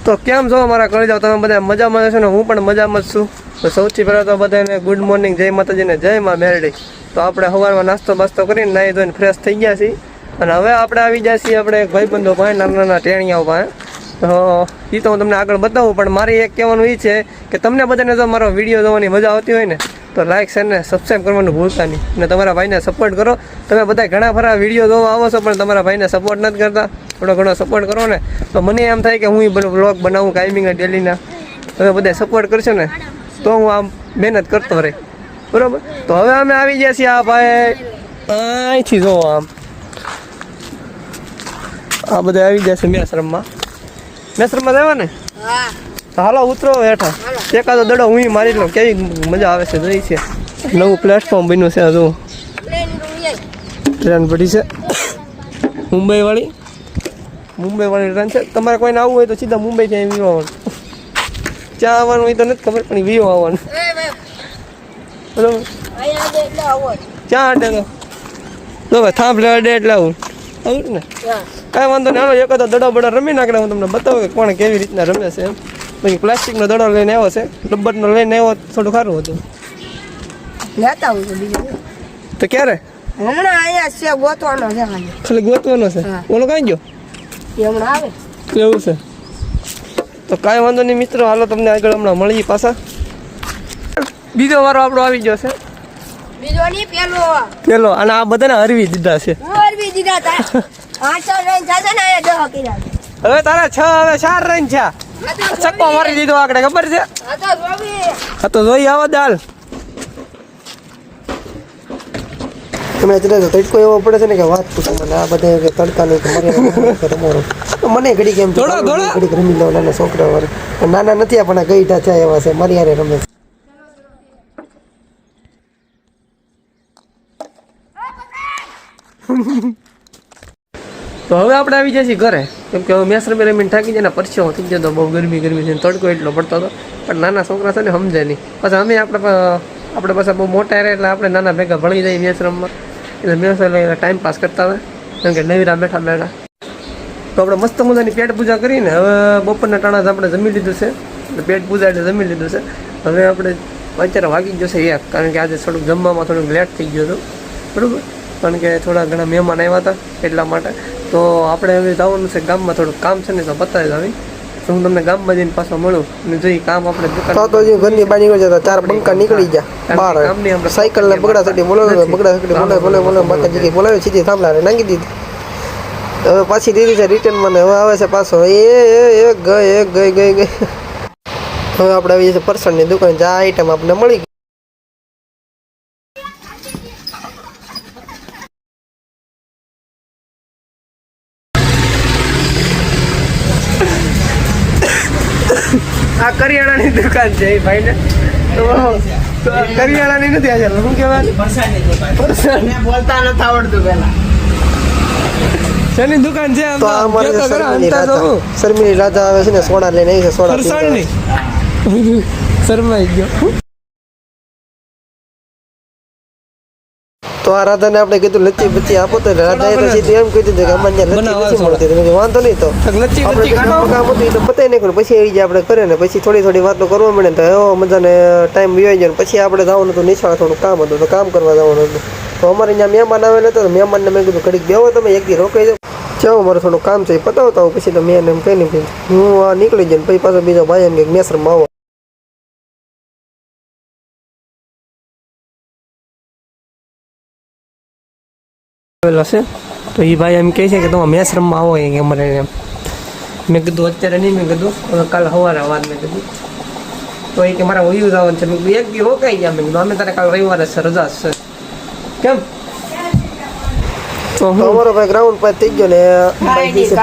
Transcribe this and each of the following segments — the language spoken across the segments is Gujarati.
તો કેમ છો મારા કરી જાવ તમે બધા મજામાં છો ને? હું પણ મજામાં જ છું. તો સૌથી પહેલાં તો બધાને ગુડ મોર્નિંગ, જય માતાજીને જય માં મેરડી. તો આપણે સવારમાં નાસ્તો બાસ્તો કરીને નાહી ધોઈને ફ્રેશ થઈ ગયા છીએ અને હવે આપણે આવી ગયા છીએ આપણે એક ભાઈબંધો પાસે, નાના નાના ટેણિયાઓ પાસે. તો એ તો હું તમને આગળ બતાવું, પણ મારી એક કહેવાનું એ છે કે તમને બધાને જો મારો વિડીયો જોવાની મજા આવતી હોય ને તો લાઈક શેર ને સબસ્ક્રાઈબ કરવાનું ભૂલતા નહીં અને તમારા ભાઈને સપોર્ટ કરો. તમે બધા ઘણા ખરા વિડીયો જોવા આવો છો પણ તમારા ભાઈને સપોર્ટ નથી કરતા. થોડો ઘણો સપોર્ટ કરો ને તો મને એમ થાય કે હું વ્લોગ બનાવું કાયમિંગ ડેલીના. તમે બધા સપોર્ટ કરશો ને તો હું આમ મહેનત કરતો રહે, બરાબર. તો હવે અમે આવી ગયા છીએ આ ભાઈ અહીંથી જો આમ આ બધા આવી ગયા છે મેસરમમાં. મેસરમમાં જવા ને તો હાલો ઉતરો હેઠા, એકાદો દડો હું મારી લઉં. કેવી મજા આવે છે જોઈ છે. નવું પ્લેટફોર્મ બન્યું છે. હજુ ટ્રેન પડી છે મુંબઈ વાળી ટ્રેન છે. તમારે કોઈને આવવું હોય તો સીધા મુંબઈથી અહીં વીવો આવવાનું. ક્યાં આવવાનું હોય તો નથી ખબર, પણ વીવો આવવાનું, બરાબર. ક્યાં અડે તો ભાઈ થાંભલે અડે એટલે આવું ને કાંઈ વાંધો નહીં. હાલો એકાદો દડો બડો રમી નાખે, હું તમને બતાવું કે કોણ કેવી રીતના રમે છે એમ. પછી પ્લાસ્ટિકનો દડો લઈને આવ્યો છે, રબરનો લઈને આવ્યો થોડું સારું હતું. લેતા આવું છું બીજું તો ક્યારે? હમણાં અહીંયા છે, ગોતવાનો છે ખાલી ગોતવાનો છે. ઓલો કાંઈ ગયો? હમણાં આવે એવું છે. તો કાંઈ વાંધો નહીં મિત્રો, હાલો તમને આગળ હમણાં મળીએ પાછા. બીજો વારો આપણો આવી ગયો છે. બીજો નહીં પેલો. અને આ બધાને હરવી દીધા છે. હરવી દીધા તા 8 રન થશે ને અહીંયા 10 કર્યા. હવે તારા 6 હવે 4 રન છે. છક્કો મારી દીધો આગળ, ખબર છે? હા તો જોઈ આવો દાલ. તમે અત્યારે તડકો એવો પડે છે ને કે વાત પૂછો મને. આ બધા તડકા નહીં મને ઘડી કેમ ઘડી રમી લો. નાના છોકરા વાળે નાના નથી પણ ગઈઢા થયા એવા છે, મારી યારે રમે છે. તો હવે આપણે આવી જઈએ ઘરે, કેમ કે હવે મેસ રમી રમીને થાકી જાય ને, પરસેવો થઈ ગયો તો બહુ ગરમી છે ને, તડકો એટલો પડતો હતો. પણ નાના છોકરા છે ને સમજે નહીં. પછી અમે આપણે પાછા બહુ મોટા રહે એટલે આપણે નાના ભેગા ભણી જઈએ મેસ રમવા. એટલે મેસ એટલે ટાઈમ પાસ કરતા હોય, કેમ કે નવીરા બેઠા તો આપણે મસ્ત મજાની પેટ પૂજા કરીને હવે બપોરના ટાણા આપણે જમી લીધું છે. એટલે પેટ પૂજા એટલે જમી લીધું છે. હવે આપણે અત્યારે વાગી જશે 1, કારણ કે આજે થોડુંક જમવામાં થોડુંક લેટ થઈ ગયું હતું, બરાબર. કારણ કે થોડા ઘણા મહેમાન આવ્યા હતા એટલા માટે. તો આપણે હવે જવાનું છે ગામમાં, થોડુંક કામ છે ને તો બતાવી આવી. તો હું તમને ગામમાં જઈને પાછો મળું અને જોઈ કામ આપણે ઘરની બહાર નીકળી જતા 4 બંકા નીકળી ગયા બહાર. કામની આપણે સાયકલ ને બગડા સડી બોલાવે માતાજી બોલાવે સીધી થાંભલા નાખી દીધી. હવે પાછી દીધી છે રિટર્ન. મને હવે આવે છે પાછો એક ગઈ. હવે આપણે આવી જશે પરસણની દુકાન, જે આ આઈટમ આપણે મળી ગઈ. આ કરિયાણાની દુકાન છે એ ભાઈ ને. તો કરિયાણાની નથી, આજે શું કહેવાય બોલતા નથી આવડતું પેલા. શેની દુકાન છે? તો અમારે શર્મિની રાજા આવે છે ને, સોડા લઈને આવી છે. સોડા શરમાઈ ગયો. તો આ રાધાને આપણે કીધું લચ્છી બચ્ચી આપો, તો રાધાએ તો સીધું એમ કીધું કે અમારે લચ્છી મળતી. વાંધો નહીં, તો કામ હતું તો પતાવી નાખ્યું. પછી આવી જાય આપણે કરે ને, પછી થોડી વાતો કરવા મળે તો એવો મજાને ટાઈમ વિવાઈ જાય. પછી આપણે જવાનું હતું નિશાળ, થોડું કામ હતું તો કામ કરવા જવાનું હતું. તો અમારે અહીંયા મહેમાન આવેલા હતા, તો મહેમાનને મેં કીધું ઘડીક બેહો તમે, એક દી રોકાઈ જાઓ. ચાલો મારે થોડું કામ છે એ પતાવતા હોઉં. પછી તો મેં એમ કહી નહીં, હું આ નીકળી જાય. પછી પાછો બીજો ભાઈ એમ કે મેસરમાં આવો. છે તો એ ભાઈ એમ કહે છે કે તમે મેચ રમવા આવો કે અમારે એમ. મેં કીધું અત્યારે નહીં, મેં કીધું કાલે સવારે વાત. મેં કીધું તો એ કે મારા વયું જવાનું છે. મેં કીધું એક દી રોકાઈ ગયા. મેં કીધું અમે તારે કાલે રવિવારે છે, રજા છે. કેમ તો અમારો ભાઈ ગ્રાઉન્ડ પર થઈ ગયો ને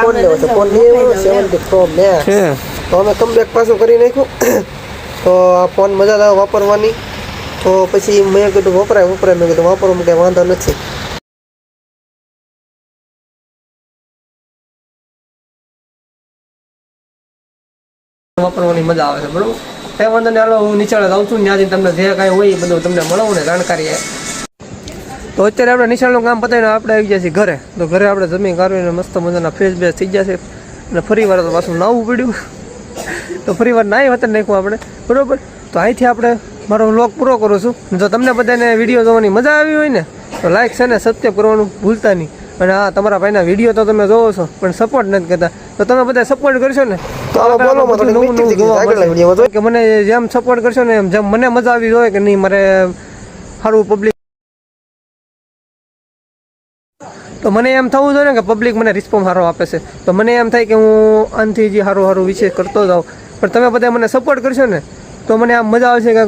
ફોન લેવો છે. ફોન લેવો 70 Pro Max. તો અમે કમબેક પાછું કરી નાખ્યું. તો આ ફોન મજા આવે વાપરવાની. તો પછી મેં કીધું વપરાય. મેં કીધું વાપરવામાં કંઈ વાંધો નથી. વાપરવાની મજા આવે છે, બરોબર. કઈ વાંધો નહીં, હાલો હું નીચાળે જાઉં છું. ત્યાંથી તમને જે કાંઈ હોય એ બધું તમને મળવું ને જાણકારી. તો અત્યારે આપણે નિશાળનું કામ પતાવીને આપણે આવી ગયા છીએ ઘરે. તો ઘરે આપણે જમીન કાઢીને મસ્ત મજાના ફ્રેશ બેસ થઈ ગયા છે અને ફરી વાર તો પાછું નાવું પડ્યું. તો ફરી વાર નાઈ વતન નાખ્યું આપણે બરોબર. તો અહીંથી આપણે મારો વ્લોગ પૂરો કરું છું. જો તમને બધાને વિડીયો જોવાની મજા આવી હોય ને તો લાઈક છે ને સબસ્ક્રાઈબ કરવાનું ભૂલતા નહીં. અને હા, તમારા ભાઈના વિડીયો તો તમે જોવો છો પણ સપોર્ટ નથી કરતા. તો તમે બધા સપોર્ટ કરશો ને તો કે મને જેમ સપોર્ટ કરશો ને એમ જેમ મને મજા આવી હોય કે નહીં મારે સારું પબ્લિક, તો મને એમ થવું જોઈએ ને કે પબ્લિક મને રિસ્પોન્સ સારો આપે છે. તો મને એમ થાય કે હું આનાથી જે સારું વિશેષ કરતો જાઉં. પણ તમે બધા મને સપોર્ટ કરશો ને તો મને આમ મજા આવશે કે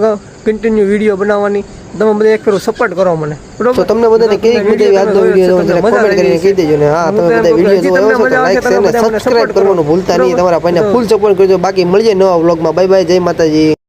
કન્ટિન્યુ વિડીયો બનાવવાની. તમે બધા એક ફેરો સપોર્ટ કરો મને બરોબર. તો તમને બધાને કેવી મજા આવી આજનો વિડીયો જોવો જરા કોમેન્ટ કરીને કહી દેજો ને હા તમે બધા વિડીયો જોવો છો તો લાઈક શેર અને સબસ્ક્રાઇબ કરવાનું ભૂલતા નહીં. તમારા ભાઈને ફૂલ સપોર્ટ કરજો. બાકી મળીએ નવા વ્લોગમાં. બાય બાય, જય માતાજી.